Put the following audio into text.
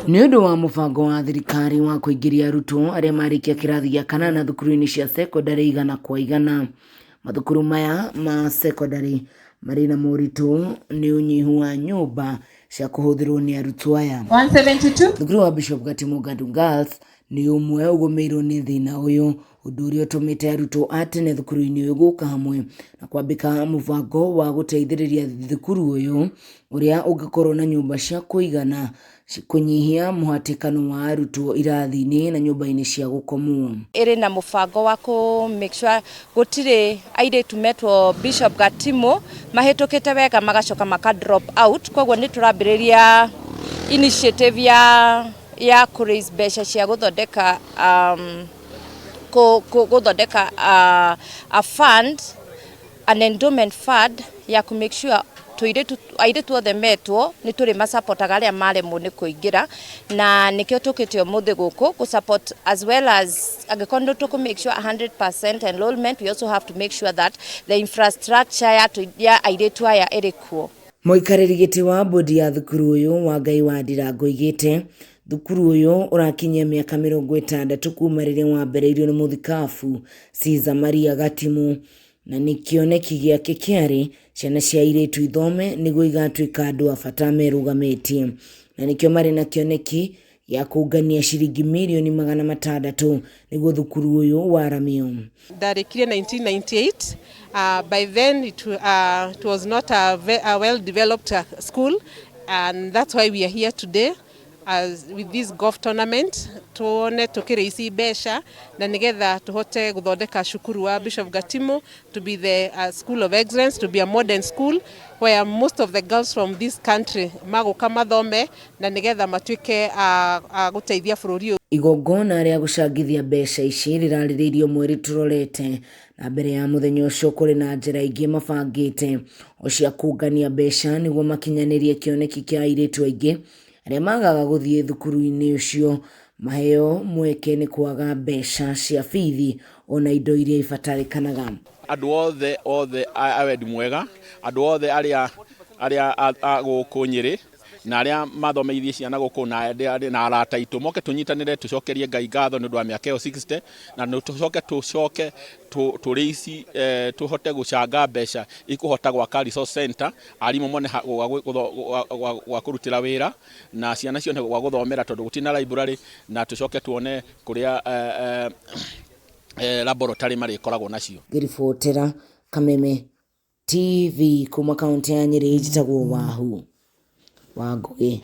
Nĩ ũndũ wa mũbango wa thirikari wa kũingĩria arutwo arĩa marĩkia kĩrathi gĩa kanana thukuru-inĩ cia secondary igana kwa igana, mathukuru maya ma secondary marĩ na moritũ nĩ ũnyihu wa nyũmba cia kũhũthĩrwo nĩ arutwo aya. 172 Thukuru wa Bishop Gatimu Gadu Girls nĩ ũmwe ũgũmĩirwo nĩ thĩna ũyũ, ũndũ ũrĩa ũtũmĩte arutwo a tene thukuru-inĩ ũyũ gũka hamwe na kwambĩka mũbango wa gũteithĩrĩria thukuru ũyũ ũrĩa ũngĩkorwo na nyũmba cia kũigana kũnyihia mũhatĩkano wa arutwo irathi-inĩ na nyũmba-inĩ cia gũkomwo. Ĩrĩ na mũbango wa ku make sure gũtirĩ airĩtu metwo Bishop Gatimu mahĩtũkĩte wega magacoka maka drop out, koguo nĩ tũrambĩrĩria initiative ya kũraise mbeca cia gũthondeka a fund, an endowment fund ya ku make sure airĩtu othe metwo nĩ tũrĩ masapotaga arĩa maremwo nĩ kũingĩra, na nĩkĩo tũkĩte ũmũthĩ gũkũ ku support as well as angĩkorwo tũkũ make sure 100% enrollment, we also have to make sure that the infrastructure ya airĩtu aya ĩrĩ kuo. Mũikarĩri gĩtĩ wa bodi ya thukuru ũyũ Wangai wa Ndirango oigĩte thukuru ũyũ ũrakinyia mĩaka 60 kuma rĩrĩa wambĩrĩirio nĩ mũthikabu Caesar Maria Gatimu, na nĩ kĩoneki gĩake kĩarĩ ciana cia airĩtu ithome nĩguo igatuĩka andũ a bata merũgamĩtie, na nĩkĩo marĩ na kĩoneki gĩa kũngania ciringi mirioni 600 nĩguo thukuru ũyũ waramio. Ndarĩkirie 1998. By then it was not a well developed school, and that's why we are here today as with this golf tournament tuone tukiraisi mbeca na nigetha tuhote guthondeka cukuru wa Bishop Gatimu to be the school of excellence, to be a modern school where most of the girls from this country magoka mathome na nigetha matuike guteithia bũrũri. Igongona rĩa gũcangithia mbeca ici rĩrarĩrĩirio mweri tũrorete, na mbere ya mũthenya ũcio kũrĩ na njĩra ingĩ mabangĩte o cia kũngania mbeca nĩguo makinyanĩrie kĩoneki kĩa airĩtu aingĩ arĩa magaga gũthiĩ thukuru-inĩ ũcio maheo mweke nĩ kwaga mbeca cia bithi ona indo iria ibatarĩkanaga. Andũ othe a wendi mwega, andũ othe arĩa gũkũ Nyĩrĩ na arĩa mathomeithie ciana gũkũ na arata aitũ moke tũnyitanĩre tũcokerie Ngai ngatho nĩ ũndũ wa mĩaka ĩyo 60, na tũcoke tũrĩici tũhote gũcanga mbeca ikũhota gwaka resource center, arimũ mone gwa kũrutĩra wĩra na ciana cione gwa gũthomera tondũ gũtirĩ na library, na tũcoke tuone kũrĩa laboratory marĩkoragwo nacio. Ngĩribotera Kameme TV kuma kaunti ya Nyĩrĩ, njĩtagwo Wahu wa Ngũgĩ.